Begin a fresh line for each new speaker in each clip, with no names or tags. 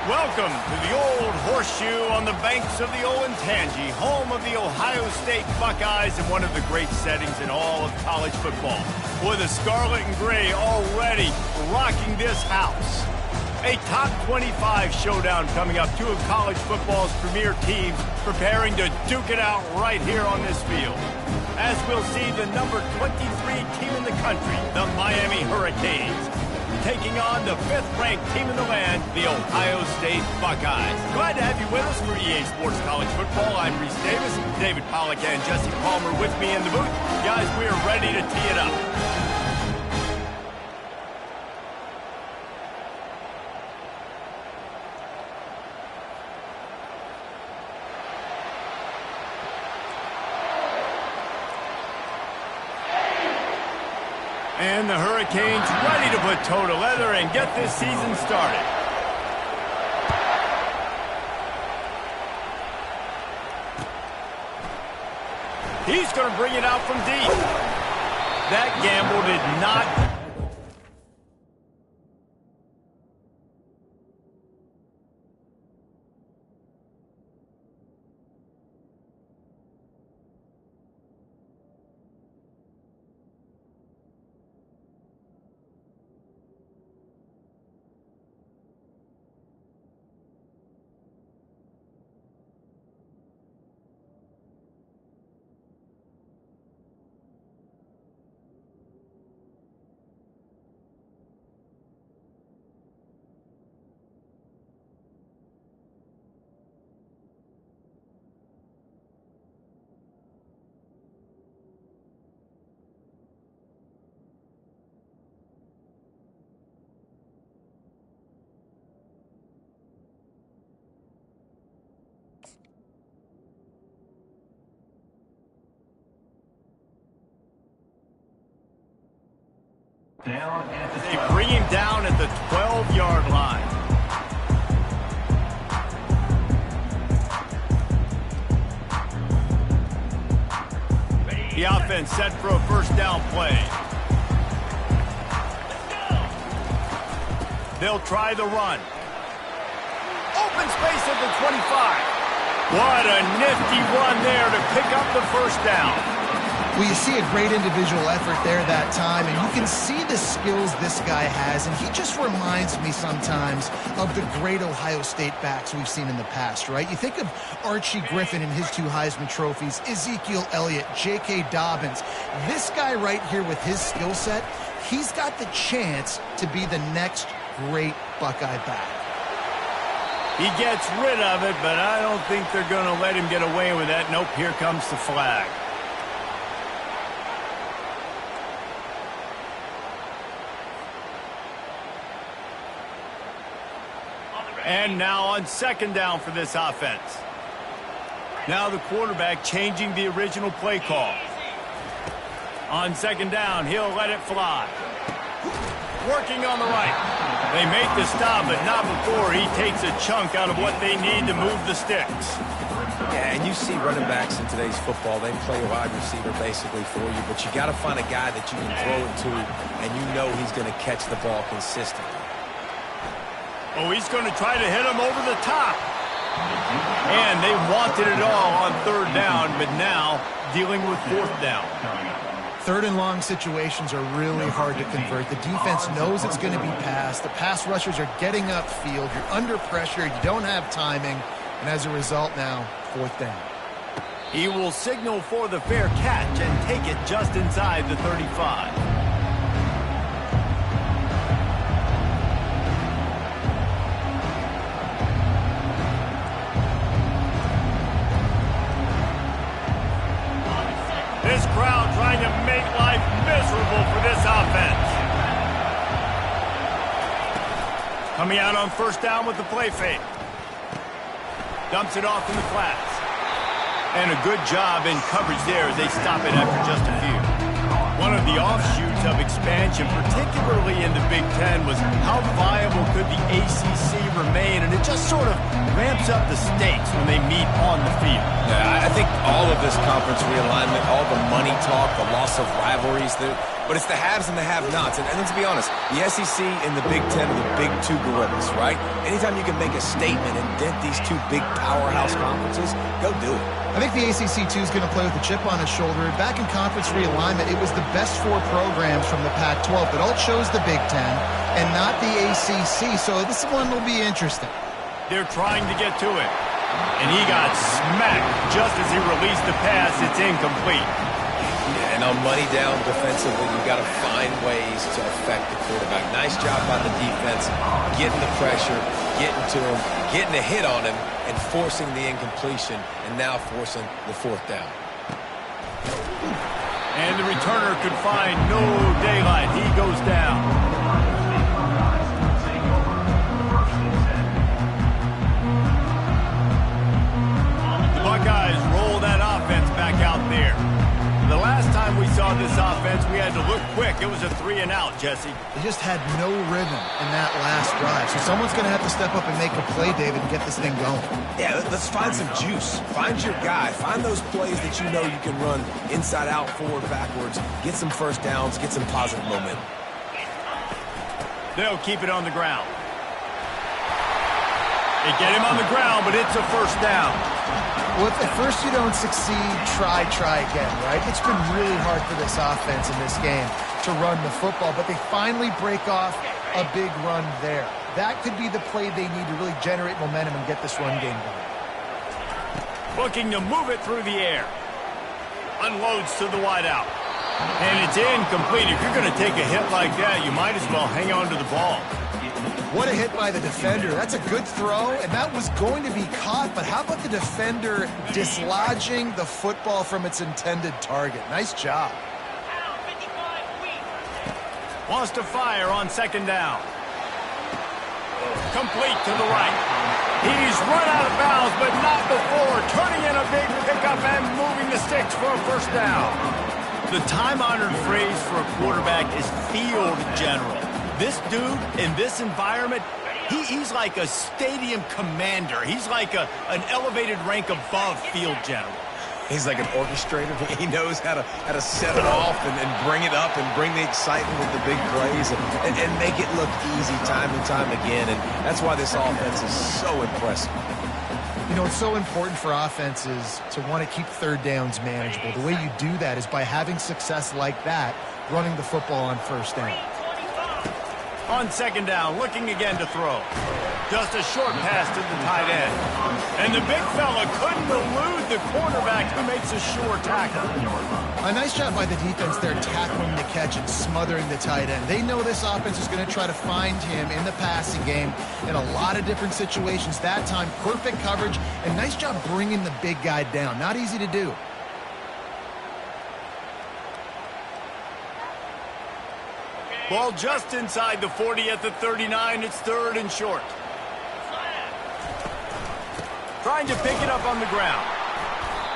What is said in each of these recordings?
Welcome to the Old Horseshoe on the banks of the Olentangy, home of the Ohio State Buckeyes and one of the great settings in all of college football. With the Scarlet and Gray already rocking this house. A top 25 showdown coming up. Two of college football's premier teams preparing to duke it out right here on this field. As we'll see the number 23 team in the country, the Miami Hurricanes, taking on the 5th-ranked team in the land, the Ohio State Buckeyes. Glad to have you with us for EA Sports College Football. I'm Reese Davis, David Pollack and Jesse Palmer with me in the booth. Guys, we are ready to tee it up. And the Hurricanes ready to put toe to leather and get this season started. He's going to bring it out from deep. That gamble did not... They bring him down at the 12-yard line. The offense set for a first down play. They'll try the run. Open space at the 25. What a nifty run there to pick up the first down.
Well, you see a great individual effort there that time, and you can see the skills this guy has, and he just reminds me sometimes of the great Ohio State backs we've seen in the past, right? You think of Archie Griffin and his 2 Heisman trophies, Ezekiel Elliott, J.K. Dobbins. This guy right here with his skill set, he's got the chance to be the next great Buckeye back.
He gets rid of it, but I don't think they're going to let him get away with that. Nope, here comes the flag. And now on second down for this offense. Now the quarterback changing the original play call. On second down, he'll let it fly. Working on the right. They make the stop, but not before he takes a chunk out of what they need to move the sticks.
Yeah, and you see running backs in today's football, they play a wide receiver basically for you, but you got to find a guy that you can throw it to, and you know he's going to catch the ball consistently.
Oh, he's going to try to hit him over the top. And they wanted it all on third down, but now dealing with fourth down.
Third and long situations are really hard to convert. The defense knows it's going to be passed. The pass rushers are getting upfield. You're under pressure. You don't have timing. And as a result now, fourth down.
He will signal for the fair catch and take it just inside the 35. This crowd trying to make life miserable for this offense. Coming out on first down with the play fake. Dumps it off in the flats. And a good job in coverage there as they stop it after just a few. One of the offshoots of expansion, particularly in the Big Ten, was how viable could the ACC remain, and it just sort of ramps up the stakes when they meet on the field.
Yeah, I think all of this conference realignment, all the money talk, the loss of rivalries, But it's the haves and the have-nots. And let's be honest, the SEC and the Big Ten are the big two gorillas, right? Anytime you can make a statement and dent these two big powerhouse conferences, go do it.
I think the ACC, too, is going to play with a chip on his shoulder. Back in conference realignment, it was the best 4 programs from the Pac-12 that all chose the Big Ten and not the ACC, so this one will be interesting.
They're trying to get to it, and he got smacked just as he released the pass. It's incomplete.
Yeah, and on money down defensively, you've got to find ways to affect the quarterback. Nice job by the defense, getting the pressure, getting to him, getting a hit on him, and forcing the incompletion, and now forcing the 4th down.
And the returner could find no daylight. He goes down. The Buckeyes roll that offense back out there. The last time we saw this offense, we had to look quick. It was a 3-and-out, Jesse.
They just had no rhythm in that last drive. So someone's going to have to step up and make a play, David, and get this thing going.
Yeah, let's find some juice. Find your guy. Find those plays that you know you can run inside out, forward, backwards. Get some first downs. Get some positive momentum.
They'll keep it on the ground. They get him on the ground, but it's a first down.
Well, if at first you don't succeed, try again, right? It's been really hard for this offense in this game to run the football, but they finally break off a big run there. That could be the play they need to really generate momentum and get this run game going.
Looking to move it through the air. Unloads to the wideout. And it's incomplete. If you're going to take a hit like that, you might as well hang on to the ball.
What a hit by the defender. That's a good throw, and that was going to be caught, but how about the defender dislodging the football from its intended target? Nice job.
Wants to fire on 2nd down. Complete to the right. He's run out of bounds, but not before turning in a big pickup and moving the sticks for a first down. The time-honored phrase for a quarterback is field general. This dude, in this environment, he's like a stadium commander. He's like an elevated rank above field general.
He's like an orchestrator. He knows how to set it off and bring it up and bring the excitement with the big plays and make it look easy time and time again. And that's why this offense is so impressive.
You know, it's so important for offenses to want to keep 3rd downs manageable. The way you do that is by having success like that, running the football on 1st down.
On 2nd down, looking again to throw. Just a short pass to the tight end. And the big fella couldn't elude the cornerback who makes a sure tackle.
A nice job by the defense there tackling the catch and smothering the tight end. They know this offense is going to try to find him in the passing game in a lot of different situations. That time, perfect coverage, and nice job bringing the big guy down. Not easy to do.
Ball just inside the 40 at the 39. It's 3rd and short. Trying to pick it up on the ground.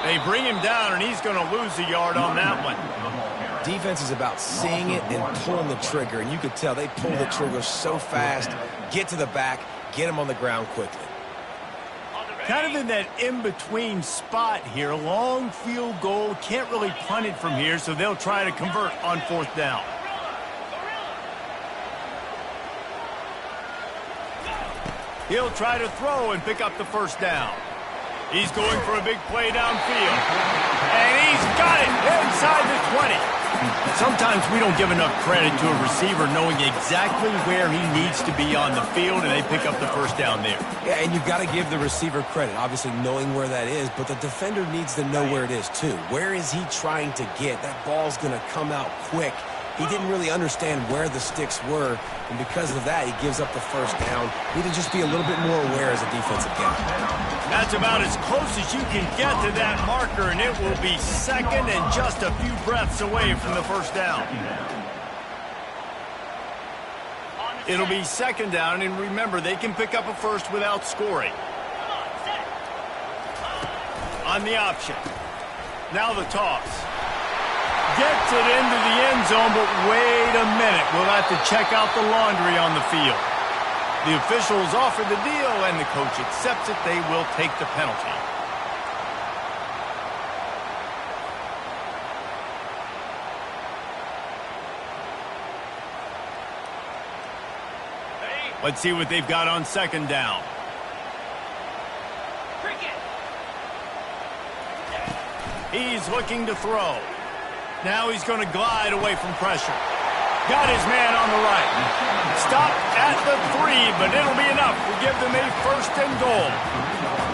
They bring him down, and he's going to lose a yard on that one.
Defense is about seeing it and pulling the trigger, and you could tell they pull the trigger so fast, get to the back, get him on the ground quickly.
Kind of in that in-between spot here. Long field goal. Can't really punt it from here, so they'll try to convert on 4th down. He'll try to throw and pick up the first down. He's going for a big play downfield. And he's got it inside the 20. Sometimes we don't give enough credit to a receiver knowing exactly where he needs to be on the field, and they pick up the first down there.
Yeah, and you've got to give the receiver credit, obviously knowing where that is, but the defender needs to know where it is too. Where is he trying to get? That ball's going to come out quick. He didn't really understand where the sticks were, and because of that, he gives up the first down. He needs to just be a little bit more aware as a defensive guy.
That's about as close as you can get to that marker, and it will be 2nd and just a few breaths away from the first down. It'll be 2nd down, and remember, they can pick up a first without scoring. On the option. Now the toss. Gets it into the end zone, but wait a minute. We'll have to check out the laundry on the field. The officials offer the deal, and the coach accepts it. They will take the penalty. Let's see what they've got on second down. He's looking to throw. Now he's going to glide away from pressure. Got his man on the right. Stop at the 3, but it'll be enough to give them a first and goal.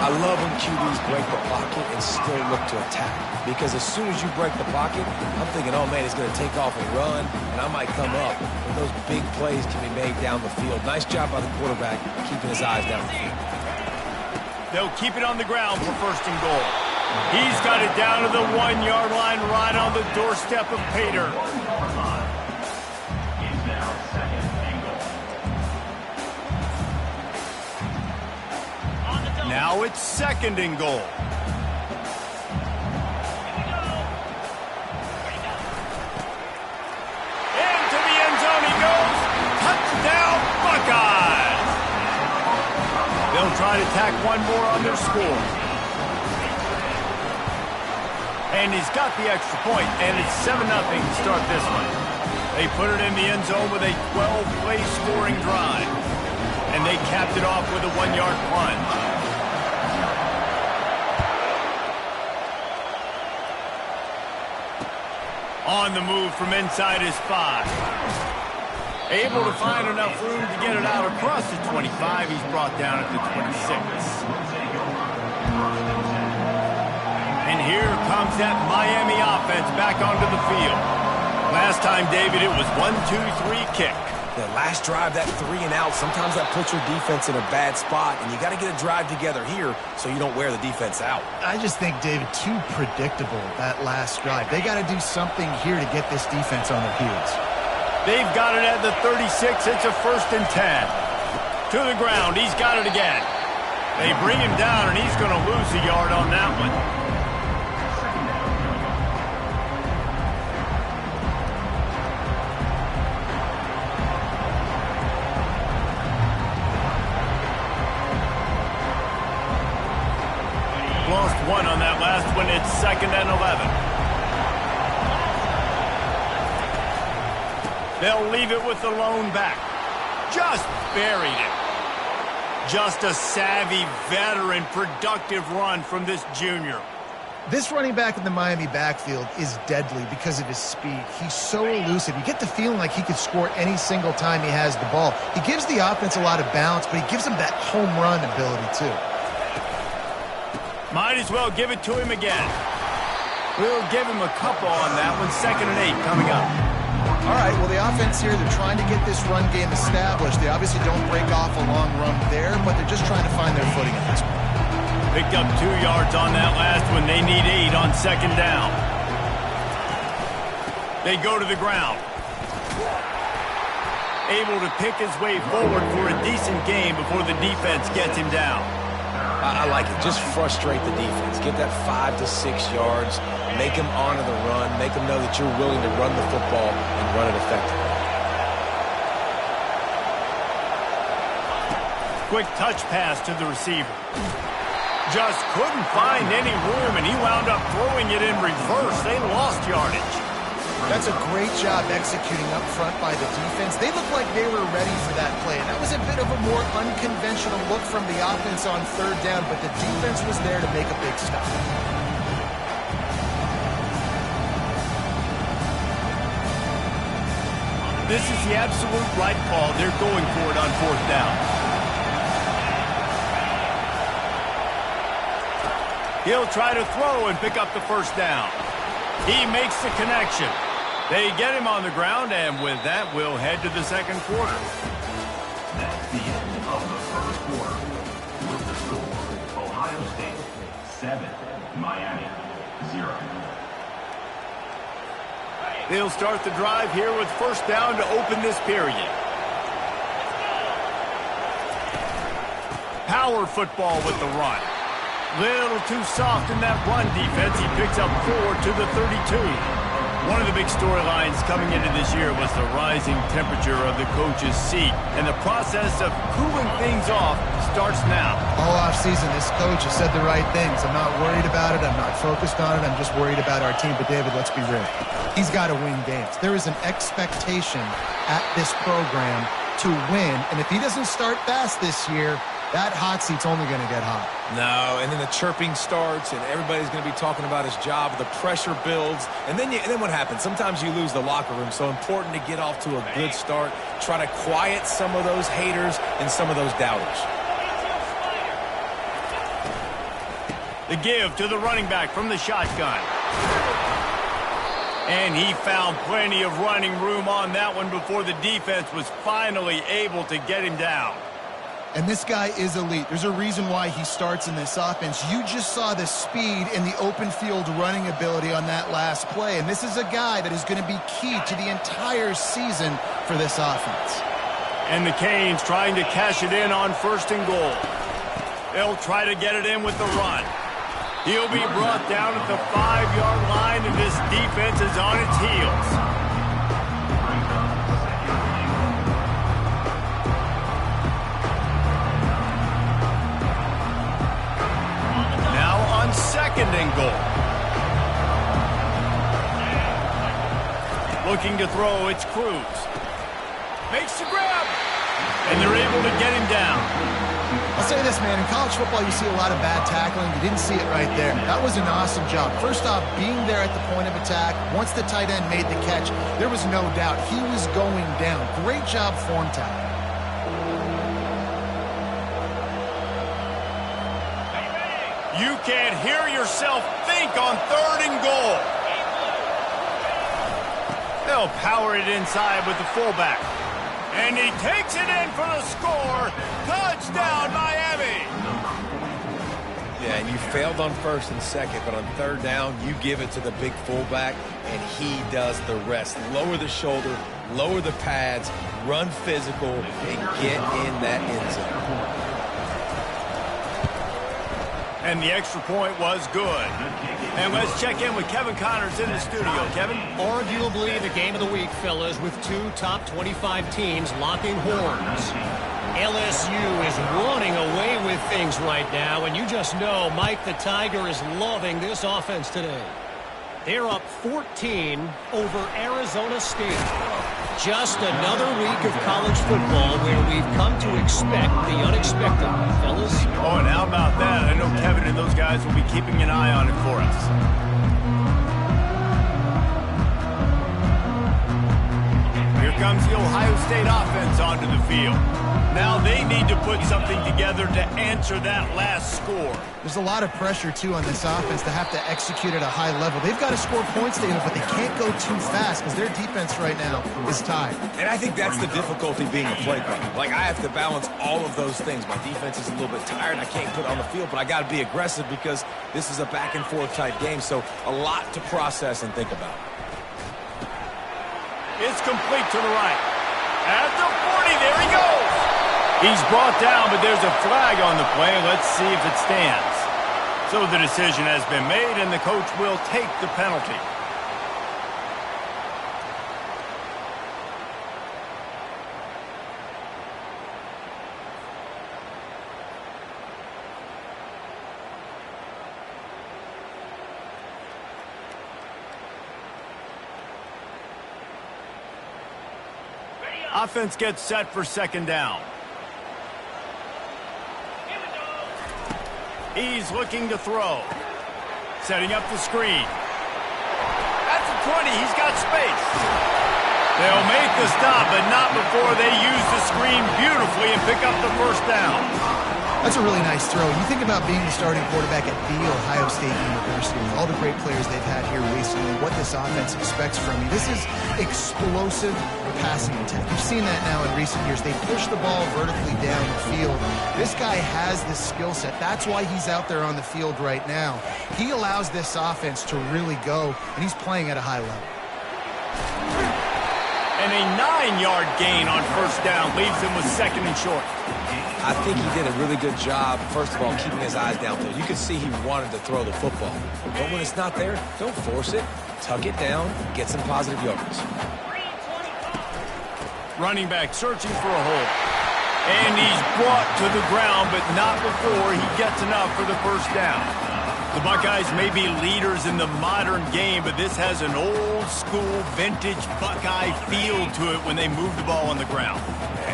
I love when QBs break the pocket and still look to attack. Because as soon as you break the pocket, I'm thinking, oh man, he's going to take off and run, and I might come up. And those big plays can be made down the field. Nice job by the quarterback, keeping his eyes down the field.
They'll keep it on the ground for first and goal. He's got it down to the 1-yard line, right on the doorstep of Pater. Now it's second and goal. Into the end zone he goes. Touchdown, Buckeyes! They'll try to tack one more on their score. And he's got the extra point, and it's 7-0 to start this one. They put it in the end zone with a 12-play scoring drive. And they capped it off with a 1-yard plunge. On the move from inside his 5. Able to find enough room to get it out across the 25. He's brought down at the 26. And here comes that Miami offense back onto the field. Last time, David, it was 1-2-3 kick.
The last drive, that 3 and out, sometimes that puts your defense in a bad spot, and you got to get a drive together here so you don't wear the defense out.
I just think, David, too predictable, that last drive. They got to do something here to get this defense on their heels.
They've got it at the 36. It's a first and 10. To the ground. He's got it again. They bring him down, and he's going to lose a yard on that one. Lost one on that last one. It's second and 11. They'll leave it with the lone back. Just buried it. Just a savvy, veteran, productive run from this junior.
This running back in the Miami backfield is deadly because of his speed. He's so elusive. You get the feeling like he could score any single time he has the ball. He gives the offense a lot of balance, but he gives them that home run ability too.
Might as well give it to him again. We'll give him a couple on that one. Second and 8 coming up.
All right, well, the offense here, they're trying to get this run game established. They obviously don't break off a long run there, but they're just trying to find their footing at this point.
Picked up 2 yards on that last one. They need 8 on second down. They go to the ground. Able to pick his way forward for a decent game before the defense gets him down.
I like it. Just frustrate the defense. Give that 5 to 6 yards. Make them honor the run. Make them know that you're willing to run the football and run it effectively.
Quick touch pass to the receiver. Just couldn't find any room, and he wound up throwing it in reverse. They lost yardage.
That's a great job executing up front by the defense. They looked like they were ready for that play. That was a bit of a more unconventional look from the offense on third down, but the defense was there to make a big stop.
This is the absolute right call. They're going for it on fourth down. He'll try to throw and pick up the first down. He makes the connection. They get him on the ground, and with that, we'll head to the second quarter.
That's the end of the first quarter. With the score, Ohio State 7, Miami 0.
They'll start the drive here with first down to open this period. Power football with the run. Little too soft in that run defense. He picks up 4 to the 32. One of the big storylines coming into this year was the rising temperature of the coach's seat. And the process of cooling things off starts now.
All offseason, this coach has said the right things. I'm not worried about it. I'm not focused on it. I'm just worried about our team. But, David, let's be real. He's got to win games. There is an expectation at this program to win. And if he doesn't start fast this year, that hot seat's only going to get hot.
No, and then the chirping starts, and everybody's going to be talking about his job. The pressure builds, and then what happens? Sometimes you lose the locker room, so important to get off to a good start. Try to quiet some of those haters and some of those doubters.
The give to the running back from the shotgun. And he found plenty of running room on that one before the defense was finally able to get him down.
And this guy is elite. There's a reason why he starts in this offense. You just saw the speed and the open field running ability on that last play. And this is a guy that is going to be key to the entire season for this offense.
And the Canes trying to cash it in on 1st and goal. They'll try to get it in with the run. He'll be brought down at the 5-yard line, and this defense is on its heels. Second and goal. Looking to throw, it's Cruz. Makes the grab. And they're able to get him down.
I'll say this, man. In college football, you see a lot of bad tackling. You didn't see it right there. That was an awesome job. First off, being there at the point of attack. Once the tight end made the catch, there was no doubt he was going down. Great job form tackle.
You can't hear yourself think on 3rd and goal. They'll power it inside with the fullback. And he takes it in for the score. Touchdown, Miami.
Yeah, and you failed on 1st and 2nd, but on 3rd down, you give it to the big fullback, and he does the rest. Lower the shoulder, lower the pads, run physical, and get in that end zone.
And the extra point was good. And let's check in with Kevin Connors in the studio. Kevin?
Arguably the game of the week, fellas, with 2 top 25 teams locking horns. LSU is running away with things right now, and you just know Mike the Tiger is loving this offense today. They're up 14 over Arizona State. Just another week of college football where we've come to expect the unexpected, fellas.
Oh, and how about that? I know Kevin and those guys will be keeping an eye on it for us. Here comes the Ohio State offense onto the field. Now they need to put something together to answer that last score.
There's a lot of pressure, too, on this offense to have to execute at a high level. They've got to score points, David, but they can't go too fast because their defense right now is tied.
And I think that's the difficulty being a play caller. Like, I have to balance all of those things. My defense is a little bit tired. I can't put it on the field, but I got to be aggressive because this is a back-and-forth type game, so a lot to process and think about.
It's complete to the right. At the 40, there he goes. He's brought down, but there's a flag on the play. Let's see if it stands. So the decision has been made, and the coach will take the penalty. Offense gets set for 2nd down. He's looking to throw. Setting up the screen. At the 20, he's got space. They'll make the stop, but not before they use the screen beautifully and pick up the 1st down.
That's a really nice throw. You think about being the starting quarterback at The Ohio State University, with all the great players they've had here recently, what this offense expects from you. This is explosive passing attack. You've seen that now in recent years. They push the ball vertically down the field. This guy has this skill set. That's why he's out there on the field right now. He allows this offense to really go, and he's playing at a high level.
And a 9-yard gain on 1st down leaves him with 2nd and short.
I think he did a really good job, first of all, keeping his eyes downfield. You could see he wanted to throw the football. But when it's not there, don't force it. Tuck it down, get some positive yards.
Running back searching for a hole. And he's brought to the ground, but not before he gets enough for the 1st down. The Buckeyes may be leaders in the modern game, but this has an old-school, vintage Buckeye feel to it when they move the ball on the ground.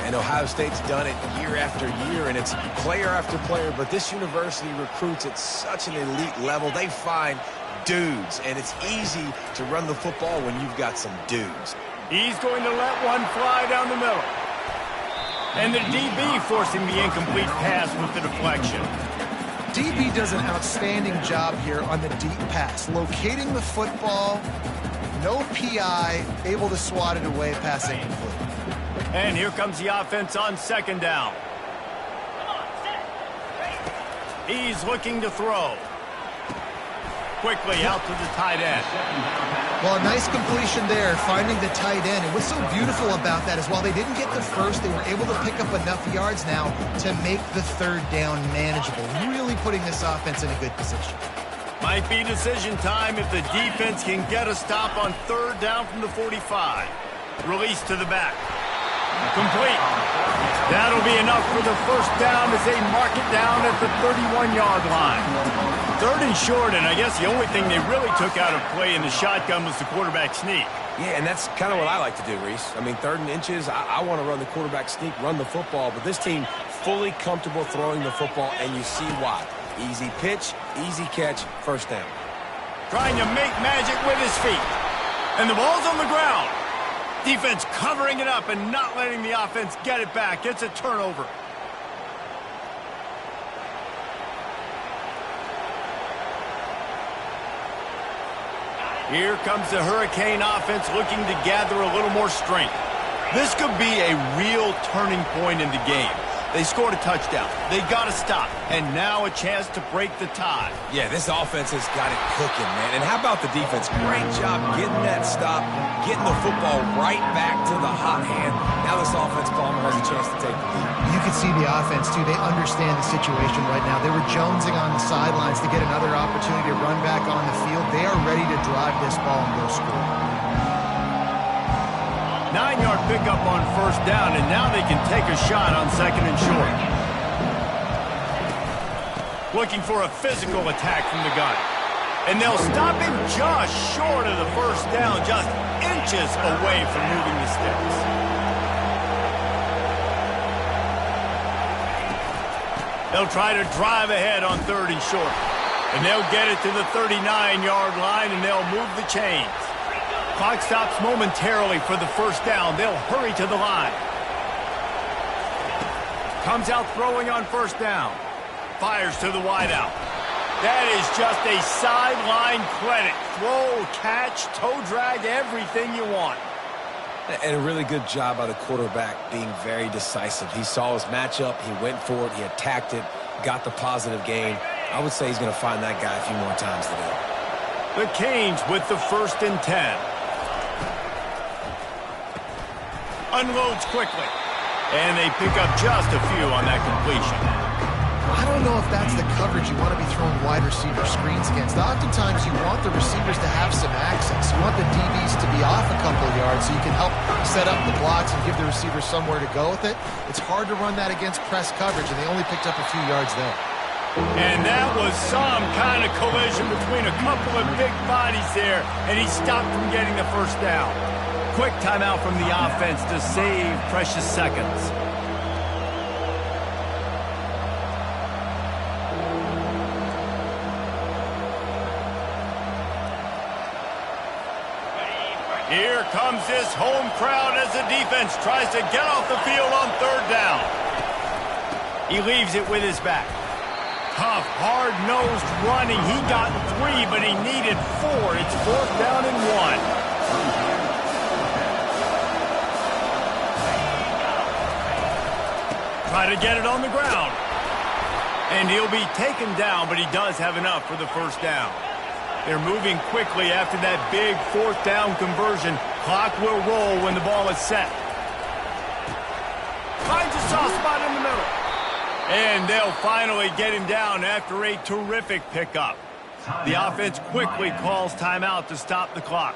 And Ohio State's done it year after year, and it's player after player, but this university recruits at such an elite level. They find dudes, and it's easy to run the football when you've got some dudes.
He's going to let one fly down the middle. And the DB forcing the incomplete pass with the deflection.
DB does an outstanding job here on the deep pass, locating the football, no PI, able to swat it away, pass incomplete.
And here comes the offense on second down. He's looking to throw. Quickly out to the tight end.
Well, a nice completion there, finding the tight end. And what's so beautiful about that is while they didn't get the first, they were able to pick up enough yards now to make the third down manageable. Really putting this offense in a good position.
Might be decision time if the defense can get a stop on third down from the 45. Release to the back. Complete. That'll be enough for the first down as they mark it down at the 31-yard line. Third and short, and I guess the only thing they really took out of play in the shotgun was the quarterback sneak.
Yeah, and that's kind of what I like to do, Reese. I mean, third and inches, I want to run the quarterback sneak, run the football, but this team fully comfortable throwing the football, and you see why. Easy pitch, easy catch, first down.
Trying to make magic with his feet. And the ball's on the ground. Defense covering it up and not letting the offense get it back. It's a turnover. Here comes the Hurricane offense looking to gather a little more strength. This could be a real turning point in the game. They scored a touchdown. They got to stop. And now a chance to break the tie.
Yeah, this offense has got it cooking, man. And how about the defense? Great job getting that stop, getting the football right back to the hot hand. Now this offense, Palmer, has a chance to take the lead.
You can see the offense, too. They understand the situation right now. They were jonesing on the sidelines to get another opportunity to run back on the field. They are ready to drive this ball and go score.
9-yard pickup on first down, and now they can take a shot on second and short. Looking for a physical attack from the gun. And they'll stop him just short of the first down, just inches away from moving the sticks. They'll try to drive ahead on third and short. And they'll get it to the 39-yard line, and they'll move the chains. Clock stops momentarily for the first down. They'll hurry to the line. Comes out throwing on first down. Fires to the wideout. That is just a sideline credit. Throw, catch, toe drag, everything you want.
And a really good job by the quarterback being very decisive. He saw his matchup. He went for it. He attacked it. Got the positive gain. I would say he's going to find that guy a few more times today.
The Canes with the 1st and 10. Unloads quickly. And they pick up just a few on that completion.
I don't know if that's the coverage you want to be throwing wide receiver screens against. Oftentimes you want the receivers to have some access. You want the DBs to be off a couple of yards so you can help set up the blocks and give the receivers somewhere to go with it. It's hard to run that against press coverage, and they only picked up a few yards there.
And that was some kind of collision between a couple of big bodies there, and he stopped from getting the first down. Quick timeout from the offense to save precious seconds. Here comes this home crowd as the defense tries to get off the field on third down. He leaves it with his back. Tough, hard-nosed running. He got 3, but he needed 4. It's 4th down and 1. Try to get it on the ground. And he'll be taken down, but he does have enough for the first down. They're moving quickly after that big 4th down conversion. Clock will roll when the ball is set. Finds a soft spot in the middle. And they'll finally get him down after a terrific pickup. The offense quickly calls timeout to stop the clock.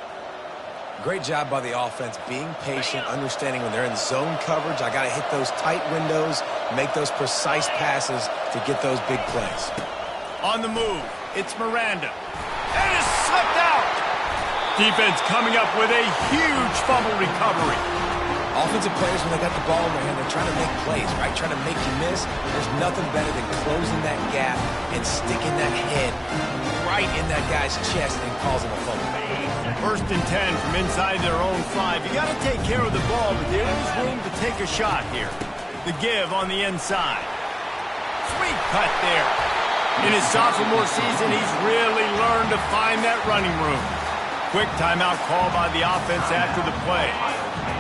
Great job by the offense, being patient, understanding when they're in zone coverage, I got to hit those tight windows, make those precise passes to get those big plays.
On the move, It's Miranda. And it's slipped out. Defense coming up with a huge fumble recovery.
Offensive players, when they got the ball in their hand, they're trying to make plays, right? Trying to make you miss. There's nothing better than closing that gap and sticking that head right in that guy's chest and causing a fumble.
1st and 10 from inside their own 5. You got to take care of the ball, but there is room to take a shot here. The give on the inside. Sweet cut there. In his sophomore season, he's really learned to find that running room. Quick timeout call by the offense after the play.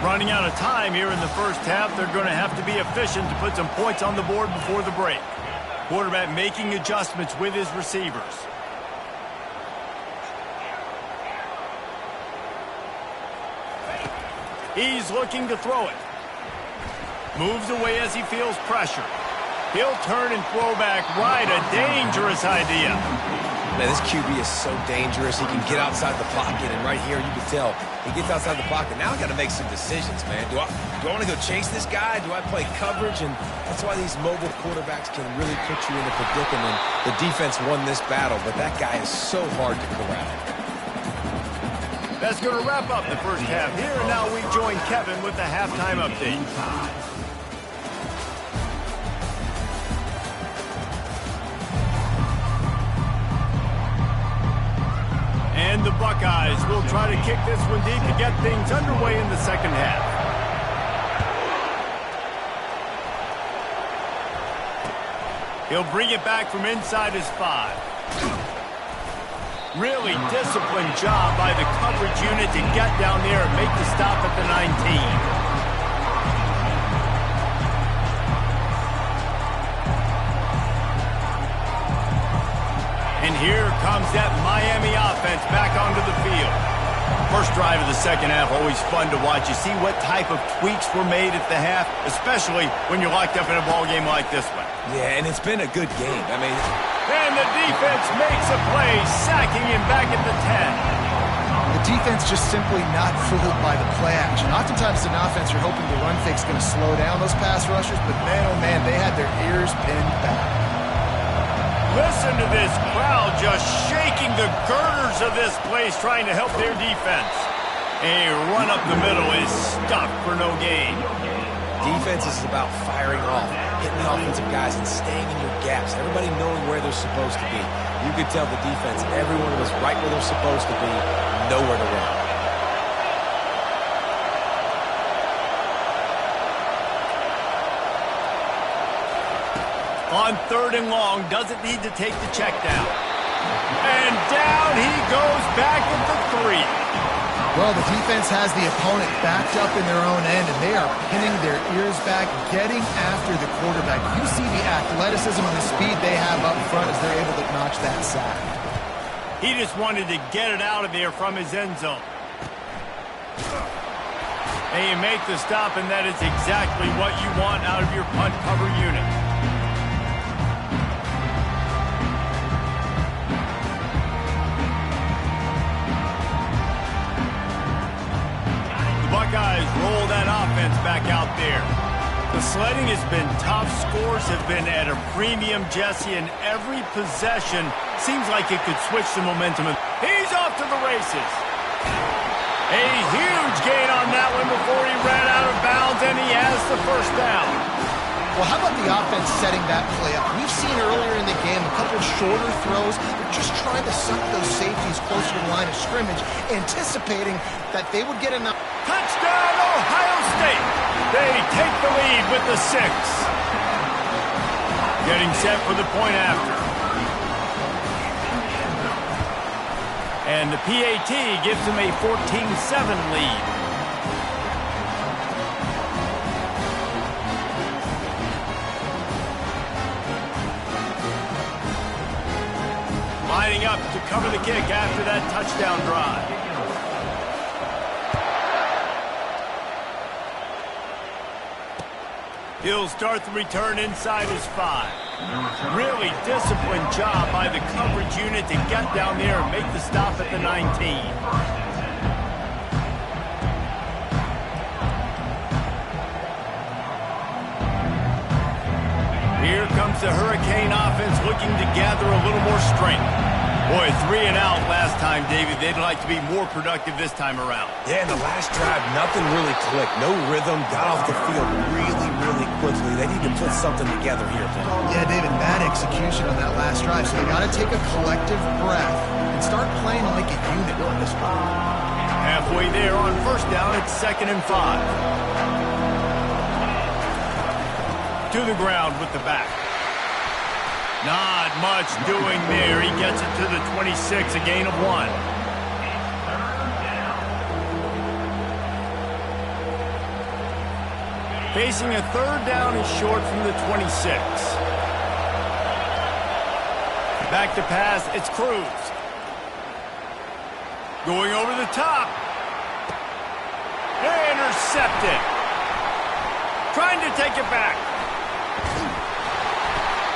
Running out of time here in the first half, they're going to have to be efficient to put some points on the board before the break. Quarterback making adjustments with his receivers. He's looking to throw it. Moves away as he feels pressure. He'll turn and throw back right. A dangerous idea.
Man, this QB is so dangerous. He can get outside the pocket, and right here you can tell he gets outside the pocket. Now I got to make some decisions, man. Do I want to go chase this guy? Do I play coverage? And that's why these mobile quarterbacks can really put you in a predicament. The defense won this battle, but that guy is so hard to corral.
That's going to wrap up the first half here, and now we join Kevin with the halftime update. And the Buckeyes will try to kick this one deep to get things underway in the second half. He'll bring it back from inside his 5. Really disciplined job by the coverage unit to get down there and make the stop at the 19. And here comes that Miami offense back onto the field. First drive of the second half, always fun to watch. You see what type of tweaks were made at the half, especially when you're locked up in a ball game like this one.
Yeah, and it's been a good game. I mean,
and the defense makes a play, sacking him back at the 10.
The defense just simply not fooled by the play action. Oftentimes an offense, you're hoping the run fake's going to slow down those pass rushers, but man, oh man, they had their ears pinned back.
Listen to this crowd just shaking the girders of this place, trying to help their defense. A run up the middle is stuck for no gain.
Defense is about firing off, hitting the offensive guys and staying in your gaps. Everybody knowing where they're supposed to be. You could tell the defense, everyone was right where they're supposed to be, nowhere to run.
On 3rd and long, doesn't need to take the check down. And down he goes back at the 3.
Well, the defense has the opponent backed up in their own end, and they are pinning their ears back, getting after the quarterback. You see the athleticism and the speed they have up front as they're able to notch that sack.
He just wanted to get it out of there from his end zone. And you make the stop, and that is exactly what you want out of your punt cover unit. Buckeyes roll that offense back out there. The sledding has been tough. Scores have been at a premium, Jesse, and every possession seems like it could switch the momentum. He's off to the races. A huge gain on that one before he ran out of bounds, and he has the first down.
Well, how about the offense setting that play up? We've seen earlier in the game a couple shorter throws. They're just trying to suck those safeties closer to the line of scrimmage, anticipating that they would get enough.
Touchdown, Ohio State! They take the lead with the 6. Getting set for the point after. And the PAT gives them a 14-7 lead. Lining up to cover the kick after that touchdown drive. He'll start the return inside his 5. Really disciplined job by the coverage unit to get down there and make the stop at the 19. Here comes the Hurricane offense looking to gather a little more strength. Boy, 3 and out last time, David. They'd like to be more productive this time around.
Yeah, in the last drive, nothing really clicked. No rhythm, got off the field really, really quickly. They need to put something together here, Paul.
Yeah, David, bad execution on that last drive, so they got to take a collective breath and start playing like a unit on this one.
Halfway there on first down, it's 2nd and 5. To the ground with the back. Not much doing there. He gets it to the 26, a gain of 1. Facing a 3rd down and short from the 26. Back to pass, it's Cruz. Going over the top. Intercepted. Trying to take it back.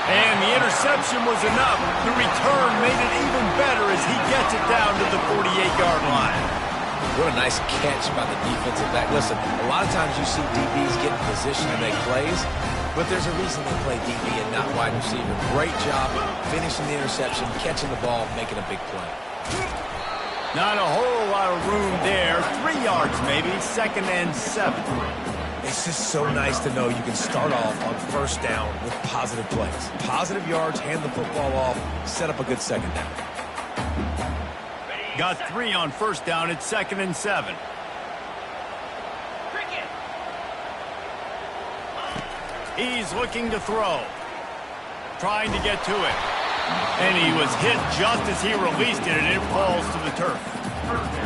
And the interception was enough. The return made it even better as he gets it down to the 48-yard line.
What a nice catch by the defensive back. Listen, a lot of times you see DBs get in position to make plays, but there's a reason they play DB and not wide receiver. Great job finishing the interception, catching the ball, making a big play.
Not a whole lot of room there. 3 yards maybe, 2nd and 7.
It's just so nice to know you can start off on first down with positive plays. Positive yards, hand the football off, set up a good 2nd down.
Got 3 on first down. It's 2nd and 7. He's looking to throw. Trying to get to it. And he was hit just as he released it, and it falls to the turf.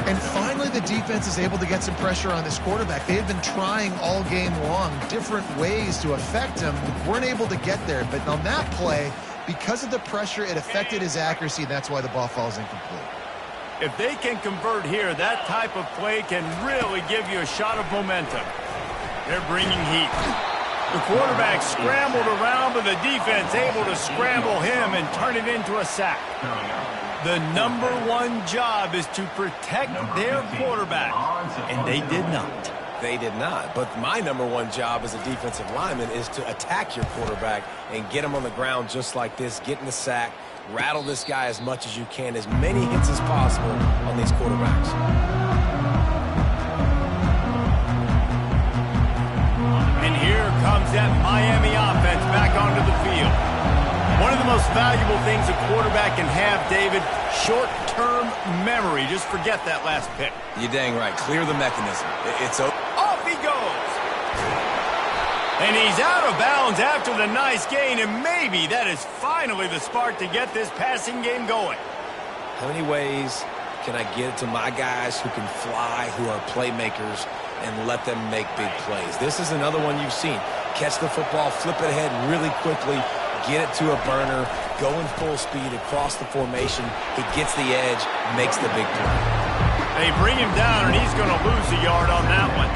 And finally, the defense is able to get some pressure on this quarterback. They had been trying all game long different ways to affect him. Weren't able to get there. But on that play, because of the pressure, it affected his accuracy. That's why the ball falls incomplete.
If they can convert here, that type of play can really give you a shot of momentum. They're bringing heat. The quarterback scrambled around, but the defense able to scramble him and turn it into a sack. The #1 job is to protect their quarterback, and they did not.
They did not. But my #1 job as a defensive lineman is to attack your quarterback and get him on the ground just like this, get in the sack, rattle this guy as much as you can, as many hits as possible on these quarterbacks.
And here comes that Miami offense back onto the field. One of the most valuable things a quarterback can have, David, short-term memory. Just forget that last pick.
You're dang right. Clear the mechanism. It's over.
Off he goes. And he's out of bounds after the nice gain, and maybe that is finally the spark to get this passing game going.
How many ways can I get it to my guys who can fly, who are playmakers, and let them make big plays? This is another one you've seen. Catch the football, flip it ahead really quickly, get it to a burner, go in full speed across the formation. He gets the edge, makes the big play.
They bring him down, and he's going to lose a yard on that one.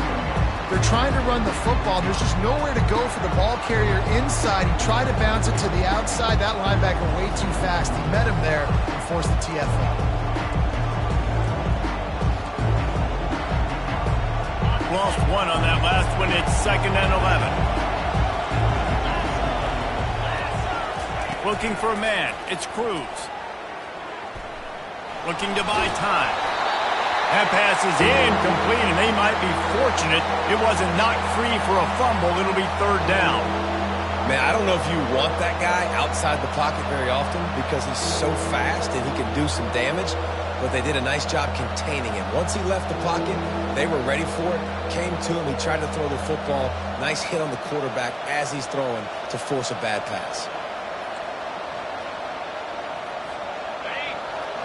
They're trying to run the football. There's just nowhere to go for the ball carrier inside. He tried to bounce it to the outside. That linebacker way too fast. He met him there and forced the TFL.
Lost 1 on that last one. It's 2nd and 11. Looking for a man. It's Cruz. Looking to buy time. That pass is incomplete, and they might be fortunate it wasn't knocked free for a fumble. It'll be 3rd down.
Man, I don't know if you want that guy outside the pocket very often because he's so fast and he can do some damage, but they did a nice job containing him. Once he left the pocket, they were ready for it, came to him, he tried to throw the football. Nice hit on the quarterback as he's throwing to force a bad pass.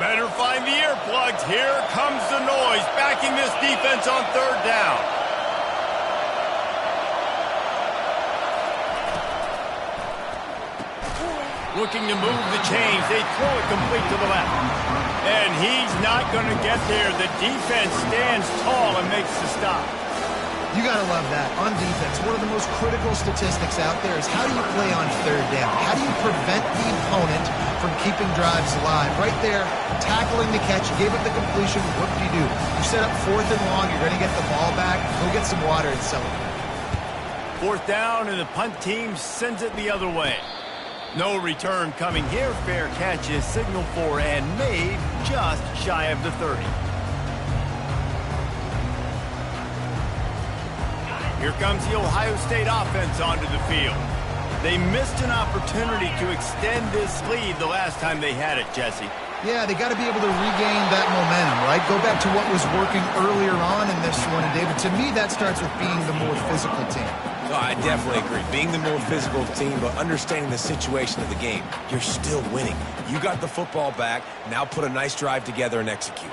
Better find the earplugs. Here comes the noise, backing this defense on 3rd down. Looking to move the chains. They throw it complete to the left. And he's not going to get there. The defense stands tall and makes the stop.
You got to love that. On defense, one of the most critical statistics out there is how do you play on 3rd down? How do you prevent the opponent from keeping drives alive? Right there, tackling the catch, you gave up the completion. What do? You set up 4th and long. You're going to get the ball back. Go get some water and celebrate.
4th down, and the punt team sends it the other way. No return coming here. Fair catch is signaled for and made just shy of the 30. Here comes the Ohio State offense onto the field. They missed an opportunity to extend this lead the last time they had it, Jesse.
Yeah, they got to be able to regain that momentum, right? Go back to what was working earlier on in this one. And, David, to me, that starts with being the more physical team.
Oh, I definitely agree. Being the more physical team, but understanding the situation of the game. You're still winning. You got the football back. Now put a nice drive together and execute.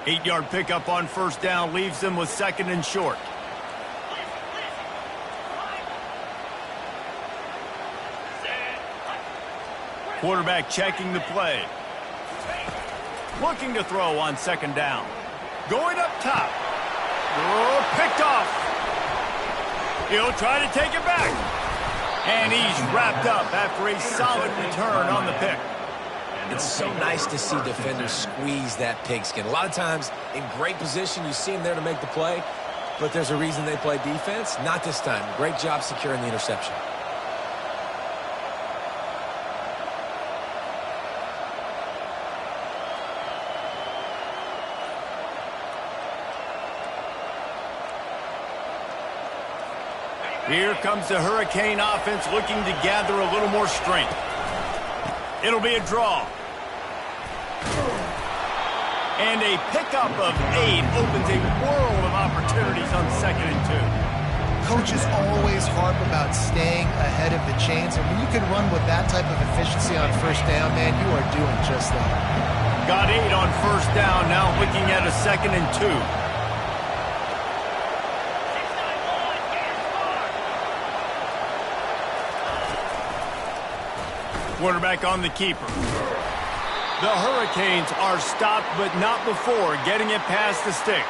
8-yard pickup on first down leaves them with 2nd and short. Quarterback checking the play. Looking to throw on 2nd down. Going up top. Oh, picked off. He'll try to take it back. And he's wrapped up after a solid return on the pick.
It's so nice to see defenders squeeze that pigskin. A lot of times, in great position, you see them there to make the play, but there's a reason they play defense. Not this time. Great job securing the interception.
Here comes the Hurricane offense looking to gather a little more strength. It'll be a draw. And a pickup of 8 opens a world of opportunities on 2nd and 2.
Coaches always harp about staying ahead of the chains, and when you can run with that type of efficiency on first down, man, you are doing just that.
Got 8 on first down, now looking at a 2nd and 2. Quarterback on the keeper. The Hurricanes are stopped, but not before getting it past the sticks.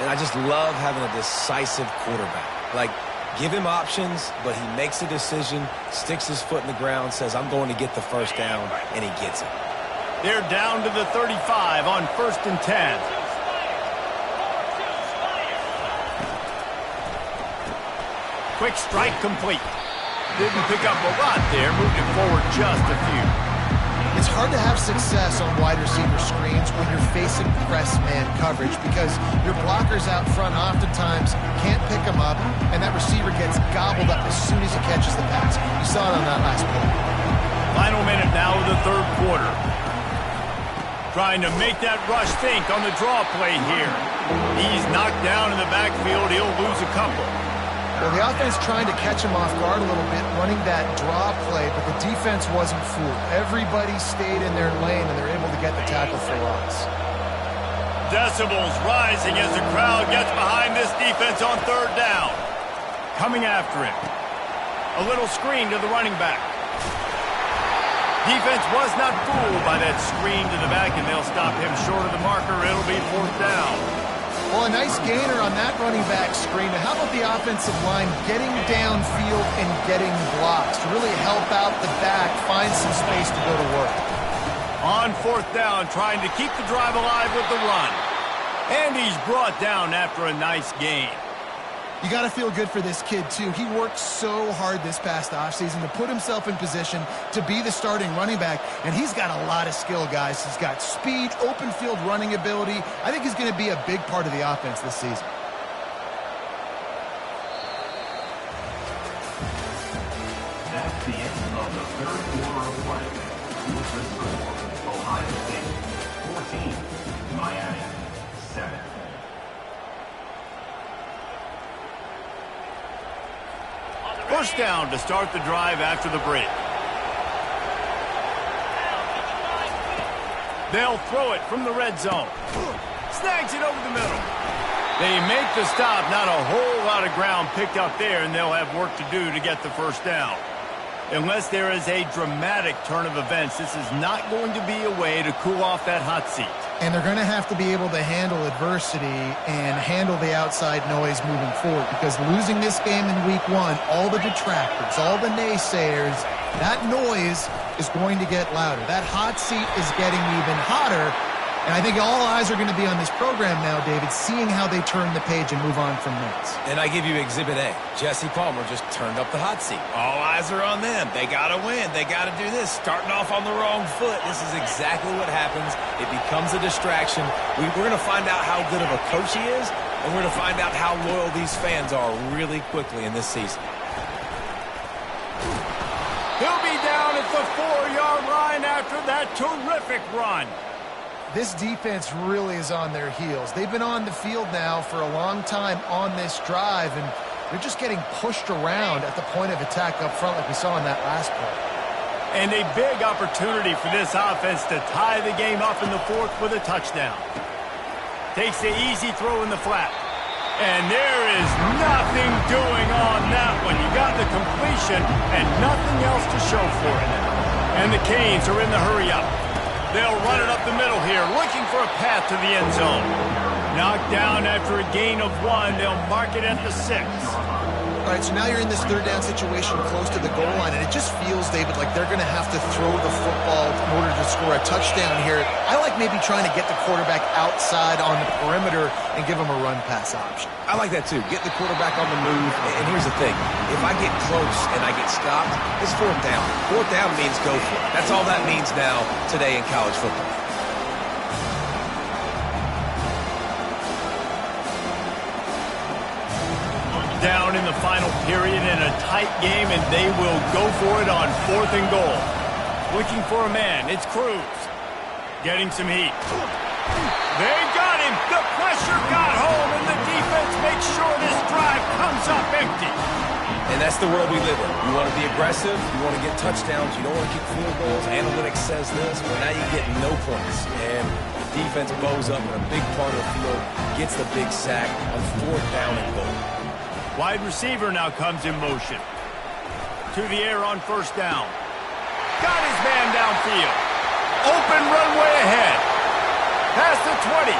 And I just love having a decisive quarterback. Like, give him options, but he makes a decision, sticks his foot in the ground, says, I'm going to get the first down, and he gets it.
They're down to the 35 on 1st and 10. Quick strike complete. Didn't pick up a lot there, moved it forward just a few.
It's hard to have success on wide receiver screens when you're facing press man coverage because your blockers out front oftentimes can't pick them up, and that receiver gets gobbled up as soon as he catches the pass. You saw it on that last play.
Final minute now of the 3rd quarter. Trying to make that rush think on the draw play here. He's knocked down in the backfield. He'll lose a couple.
Well, the offense trying to catch him off guard a little bit, running that draw play, but the defense wasn't fooled. Everybody stayed in their lane, and they're able to get the tackle for loss.
Decibels rising as the crowd gets behind this defense on 3rd down. Coming after it. A little screen to the running back. Defense was not fooled by that screen to the back, and they'll stop him short of the marker. It'll be 4th down.
Well, a nice gainer on that running back screen. How about the offensive line getting downfield and getting blocks to really help out the back, find some space to go to work?
On 4th down, trying to keep the drive alive with the run. And he's brought down after a nice gain.
You got to feel good for this kid, too. He worked so hard this past offseason to put himself in position to be the starting running back, and he's got a lot of skill, guys. He's got speed, open field running ability. I think he's going to be a big part of the offense this season.
That's the end of the 3rd quarter of play. With the score, Ohio State 14, Miami 7.
First down to start the drive after the break. They'll throw it from the red zone. Snags it over the middle. They make the stop. Not a whole lot of ground picked up there, and they'll have work to do to get the first down. Unless there is a dramatic turn of events, this is not going to be a way to cool off that hot seat.
And they're going to have to be able to handle adversity and handle the outside noise moving forward, because losing this game in week 1, all the detractors, all the naysayers, that noise is going to get louder. That hot seat is getting even hotter, And I think all eyes are going to be on this program now, David, seeing how they turn the page and move on from this.
And I give you Exhibit A. Jesse Palmer just turned up the hot seat. All eyes are on them. They got to win. They got to do this. Starting off on the wrong foot. This is exactly what happens. It becomes a distraction. We're going to find out how good of a coach he is, and we're going to find out how loyal these fans are really quickly in this season.
He'll be down at the 4-yard line after that terrific run.
This defense really is on their heels. They've been on the field now for a long time on this drive, and they're just getting pushed around at the point of attack up front like we saw in that last play.
And a big opportunity for this offense to tie the game up in the fourth with a touchdown. Takes the easy throw in the flat. And there is nothing doing on that one. You got the completion and nothing else to show for it. And the Canes are in the hurry-up. They'll run it up the middle here, looking for a path to the end zone. Knocked down after a gain of 1. They'll mark it at the 6.
All right, so now you're in this third down situation close to the goal line, and it just feels, David, like they're going to have to throw the football in order to score a touchdown here. I like maybe trying to get the quarterback outside on the perimeter and give him a run-pass option.
I like that, too. Get the quarterback on the move. And here's the thing. If I get close and I get stopped, it's fourth down. Fourth down means go for it. That's all that means now today in college football.
Down in the final period in a tight game, and they will go for it on 4th and goal. Looking for a man. It's Cruz. Getting some heat. They got him. The pressure got home, and the defense makes sure this drive comes up empty.
And that's the world we live in. You want to be aggressive. You want to get touchdowns. You don't want to kick field goals. Analytics says this. Well, now you get no points. And the defense bows up in a big part of the field, gets the big sack on 4th down and goal.
Wide receiver now comes in motion. To the air on 1st down. Got his man downfield. Open runway ahead. Past the 20.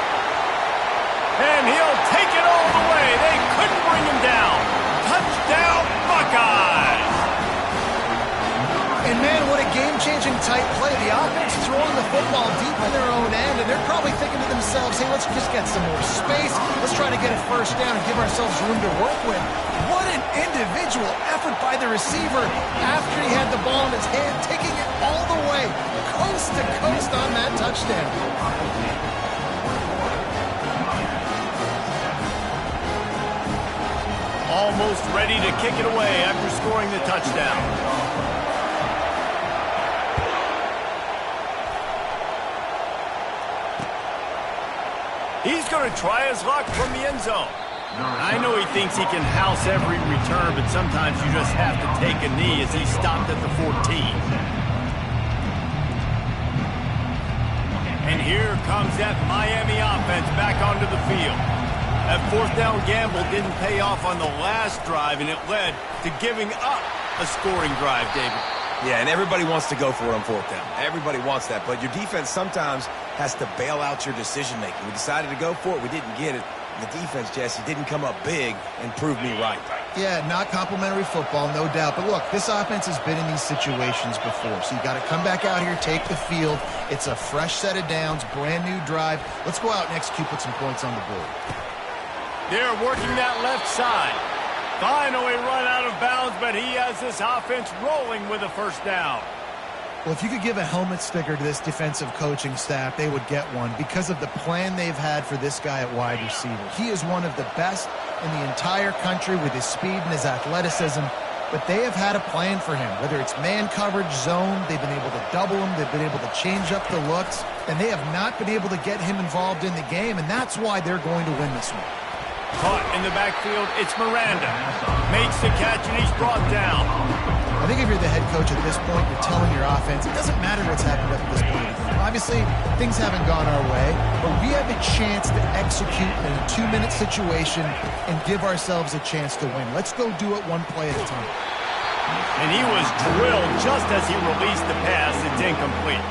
And he'll take it all the way. They couldn't bring him down. Touchdown, Buckeyes!
And, man, what a game-changing tight play. The offense throwing the football deep in their own end, and they're probably thinking to themselves, hey, let's just get some more space. Let's try to get a 1st down and give ourselves room to work with. What an individual effort by the receiver after he had the ball in his hand, taking it all the way, coast to coast on that touchdown.
Almost ready to kick it away after scoring the touchdown. He's going to try his luck from the end zone. I know he thinks he can house every return, but sometimes you just have to take a knee as he stopped at the 14. And here comes that Miami offense back onto the field. That 4th down gamble didn't pay off on the last drive, and it led to giving up a scoring drive, David.
Yeah, and everybody wants to go for it on 4th down. Everybody wants that, but your defense sometimes has to bail out your decision-making. We decided to go for it. We didn't get it. The defense, Jesse, didn't come up big and prove me right.
Yeah, not complimentary football, no doubt. But look, this offense has been in these situations before, so you got to come back out here, take the field. It's a fresh set of downs, brand new drive. Let's go out and execute, put some points on the board.
They're working that left side. Finally run out of bounds, but he has this offense rolling with a 1st down.
Well, if you could give a helmet sticker to this defensive coaching staff, they would get one because of the plan they've had for this guy at wide receiver. He is one of the best in the entire country with his speed and his athleticism, but they have had a plan for him. Whether it's man coverage, zone, they've been able to double him, they've been able to change up the looks, and they have not been able to get him involved in the game, and that's why they're going to win this one.
Caught in the backfield, it's Miranda. Makes the catch, and he's brought down.
I think if you're the head coach at this point, you're telling your offense, it doesn't matter what's happened up to this point. Obviously, things haven't gone our way, but we have a chance to execute in a 2-minute situation and give ourselves a chance to win. Let's go do it one play at a time.
And he was drilled just as he released the pass. It's incomplete.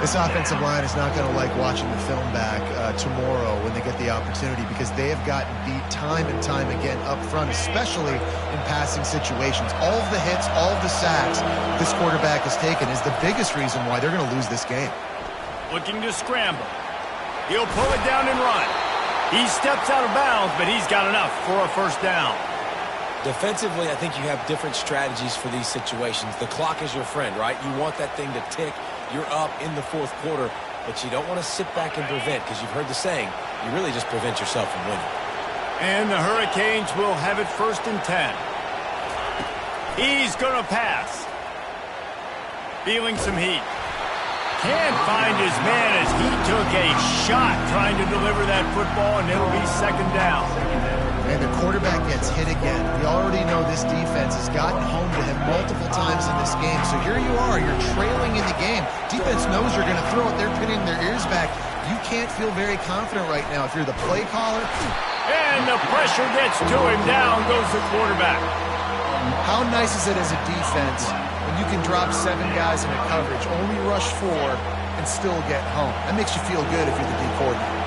This offensive line is not going to like watching the film back tomorrow when they get the opportunity because they have gotten beat time and time again up front, especially in passing situations. All of the hits, all of the sacks this quarterback has taken is the biggest reason why they're going to lose this game.
Looking to scramble. He'll pull it down and run. He steps out of bounds, but he's got enough for a first down.
Defensively, I think you have different strategies for these situations. The clock is your friend, right? You want that thing to tick. You're up in the fourth quarter, but you don't want to sit back and prevent, because you've heard the saying, you really just prevent yourself from winning.
And the Hurricanes will have it 1st and 10. He's going to pass. Feeling some heat. Can't find his man as he took a shot trying to deliver that football, and it'll be 2nd down.
And the quarterback gets hit again. We already know this defense has gotten home to him multiple times in this game. So here you are, you're trailing in the game. Defense knows you're going to throw it. They're pinning their ears back. You can't feel very confident right now if you're the play caller.
And the pressure gets to him. Down goes the quarterback.
How nice is it as a defense when you can drop 7 guys into coverage, only rush 4, and still get home? That makes you feel good if you're the D coordinator.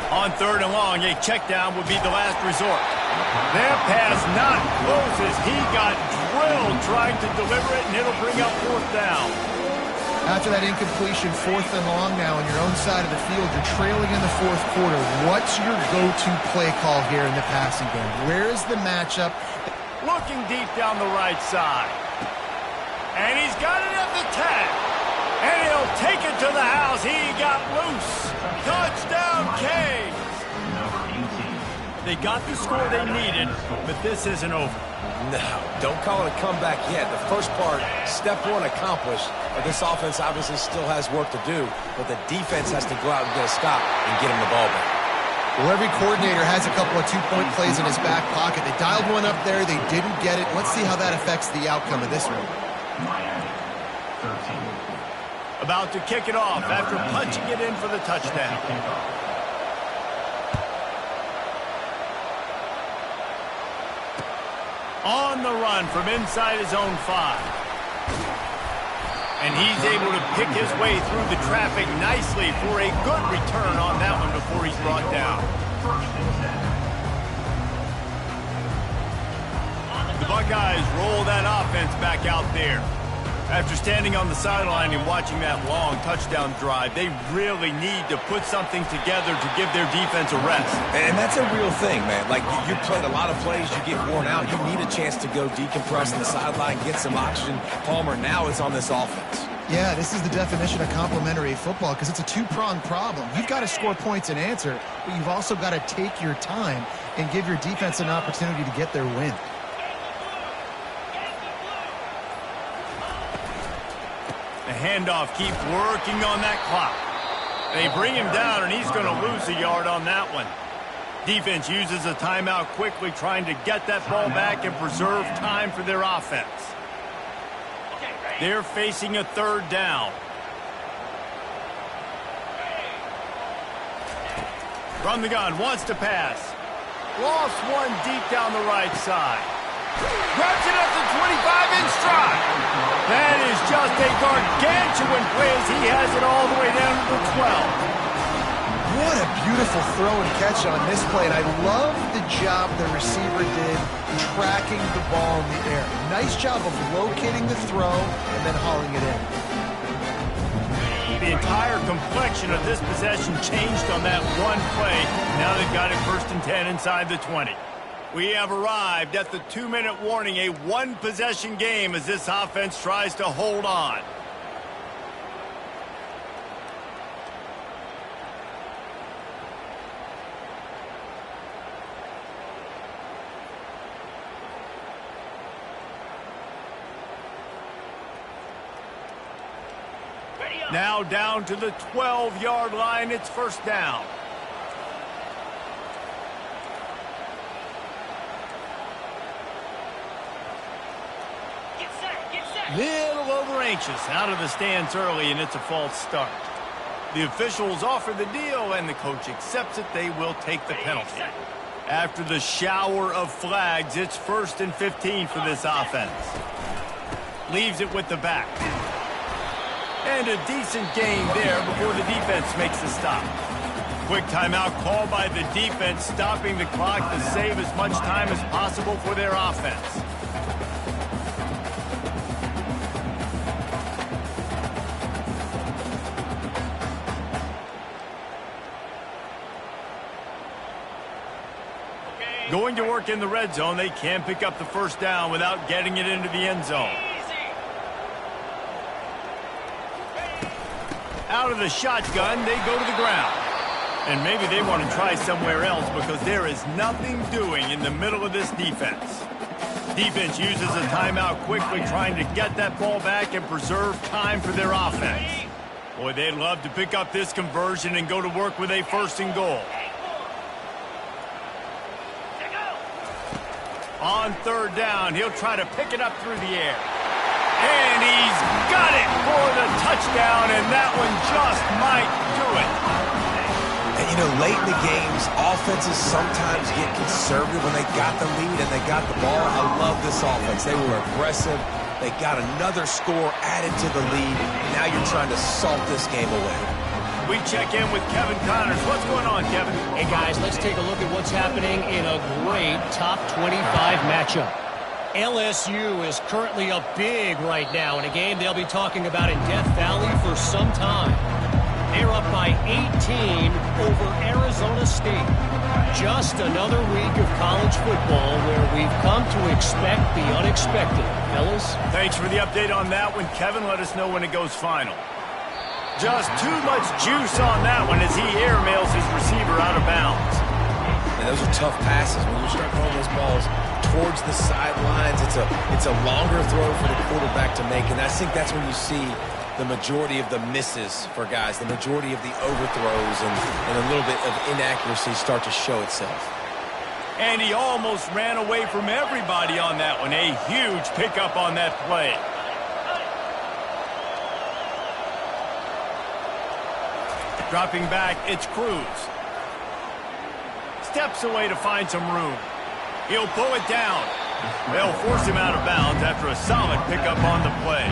On 3rd and long, a check down would be the last resort. That pass not close as he got drilled trying to deliver it, and it'll bring up 4th down.
After that incompletion, 4th and long now on your own side of the field, you're trailing in the 4th quarter. What's your go-to play call here in the passing game? Where is the matchup?
Looking deep down the right side. And he's got it at the 10. And he'll take it to the house. He got loose. Touchdown, Canes. They got the score they needed, but this isn't over.
No, don't call it a comeback yet. The first part, step 1 accomplished. But this offense obviously still has work to do, but the defense has to go out and get a stop and get him the ball back.
Well, every coordinator has a couple of 2-point plays in his back pocket. They dialed one up there. They didn't get it. Let's see how that affects the outcome of this one.
About to kick it off after punching it in for the touchdown. On the run from inside his own 5. And he's able to pick his way through the traffic nicely for a good return on that one before he's brought down. The Buckeyes roll that offense back out there. After standing on the sideline and watching that long touchdown drive, they really need to put something together to give their defense a rest.
And that's a real thing, man. Like, you played a lot of plays, you get worn out. You need a chance to go decompress on the sideline, get some oxygen. Palmer now is on this offense.
Yeah, this is the definition of complementary football because it's a 2-pronged problem. You've got to score points and answer, but you've also got to take your time and give your defense an opportunity to get their win.
The handoff keeps working on that clock. They bring him down, and he's going to lose a yard on that one. Defense uses a timeout quickly, trying to get that ball back and preserve time for their offense. They're facing a 3rd down. From the gun, wants to pass. Lost one deep down the right side. Grabs it at the 25 in stride. That is just a gargantuan play as he has it all the way down to the 12.
What a beautiful throw and catch on this play, and I love the job the receiver did tracking the ball in the air. Nice job of locating the throw and then hauling it in.
The entire complexion of this possession changed on that one play. Now they've got it 1st and 10 inside the 20. We have arrived at the 2-minute warning, a 1-possession game as this offense tries to hold on. Now down to the 12-yard line. It's 1st down. Little over anxious, out of the stands early, and it's a false start. The officials offer the deal, and the coach accepts it. They will take the penalty. After the shower of flags, it's 1st and 15 for this offense. Leaves it with the back. And a decent gain there before the defense makes the stop. Quick timeout called by the defense, stopping the clock to save as much time as possible for their offense. Going to work in the red zone, they can pick up the first down without getting it into the end zone. Out of the shotgun, they go to the ground. And maybe they want to try somewhere else because there is nothing doing in the middle of this defense. Defense uses a timeout quickly, trying to get that ball back and preserve time for their offense. Boy, they'd love to pick up this conversion and go to work with a 1st and goal. On 3rd down, he'll try to pick it up through the air. And he's got it for the touchdown, and that one just might do it.
And, you know, late in the games, offenses sometimes get conservative when they got the lead and they got the ball. I love this offense. They were aggressive. They got another score added to the lead. Now you're trying to salt this game away.
We check in with Kevin Connors. What's going on, Kevin?
Hey, guys, let's take a look at what's happening in a great top 25 matchup. LSU is currently up big right now in a game they'll be talking about in Death Valley for some time. They're up by 18 over Arizona State. Just another week of college football where we've come to expect the unexpected. Fellas?
Thanks for the update on that one, Kevin. Let us know when it goes final. Just too much juice on that one as he airmails his receiver out of bounds.
And those are tough passes. When you start throwing those balls towards the sidelines, it's a longer throw for the quarterback to make. And I think that's when you see the majority of the misses for guys, the majority of the overthrows and a little bit of inaccuracy start to show itself.
And he almost ran away from everybody on that one. A huge pickup on that play. Dropping back, it's Cruz. Steps away to find some room. He'll pull it down. They'll force him out of bounds after a solid pickup on the play.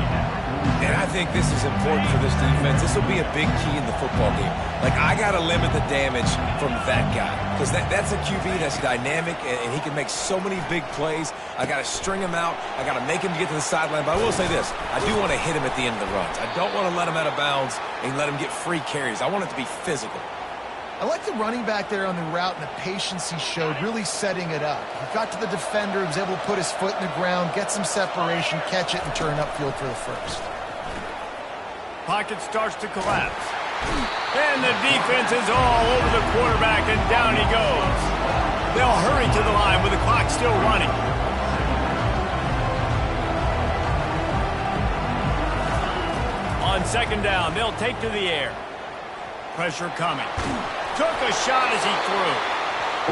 And I think this is important for this defense. This will be a big key in the football game. Like, I got to limit the damage from that guy. Because that's a QB that's dynamic, and he can make so many big plays. I got to string him out. I got to make him get to the sideline. But I will say this. I do want to hit him at the end of the runs. I don't want to let him out of bounds and let him get free carries. I want it to be physical.
I like the running back there on the route and the patience he showed, really setting it up. He got to the defender, he was able to put his foot in the ground, get some separation, catch it, and turn upfield for the first.
Pocket starts to collapse. And the defense is all over the quarterback, and down he goes. They'll hurry to the line with the clock still running. On 2nd down, they'll take to the air. Pressure coming. Took a shot as he threw.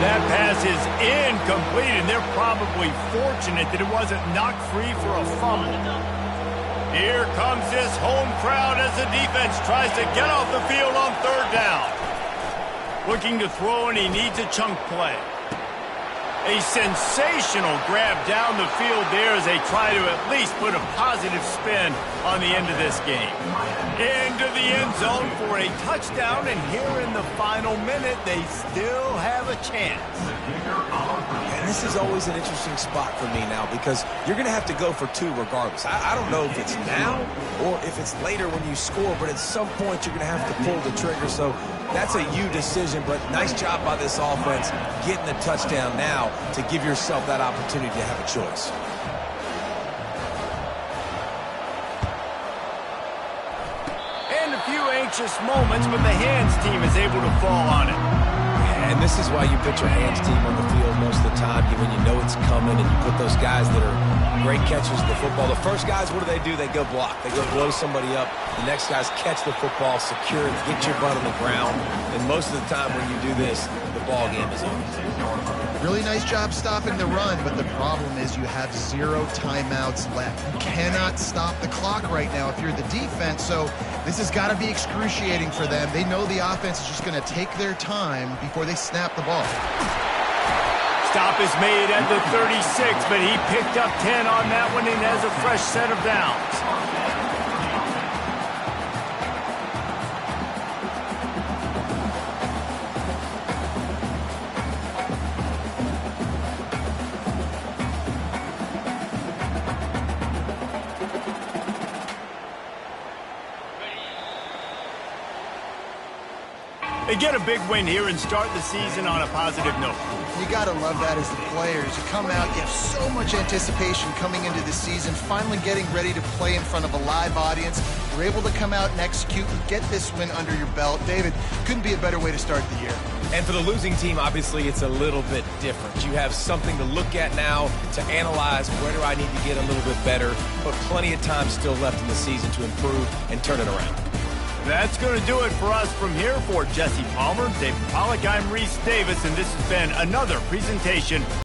That pass is incomplete, and they're probably fortunate that it wasn't knocked free for a fumble. Here comes this home crowd as the defense tries to get off the field on 3rd down. Looking to throw, and he needs a chunk play. A sensational grab down the field there as they try to at least put a positive spin on the end of this game. Into the end zone for a touchdown, and here in the final minute, they still have a chance.
And this is always an interesting spot for me now because you're going to have to go for 2 regardless. I don't know if it's now or if it's later when you score, but at some point you're going to have to pull the trigger. So that's a you decision, but nice job by this offense getting the touchdown now to give yourself that opportunity to have a choice.
And a few anxious moments, but the hands team is able to fall on it.
And this is why you put your hands team on the field most of the time, when you know it's coming, and you put those guys that are great catchers of the football. The first guys, what do? They go block. They go blow somebody up. The next guys catch the football, secure it, get your butt on the ground. And most of the time when you do this, the ball game is over.
Really nice job stopping the run, but the problem is you have 0 timeouts left. You cannot stop the clock right now if you're the defense, so this has got to be excruciating for them. They know the offense is just going to take their time before they snap the ball.
Stop is made at the 36, but he picked up 10 on that one and has a fresh set of downs. A They get a big win here and start the season on a positive note.
You got to love that as the players. You come out, you have so much anticipation coming into the season, finally getting ready to play in front of a live audience. You're able to come out and execute and get this win under your belt. David, couldn't be a better way to start the year.
And for the losing team, obviously, it's a little bit different. You have something to look at now, to analyze where do I need to get a little bit better, but plenty of time still left in the season to improve and turn it around.
That's going to do it for us from here. For Jesse Palmer, David Pollack, I'm Reese Davis, and this has been another presentation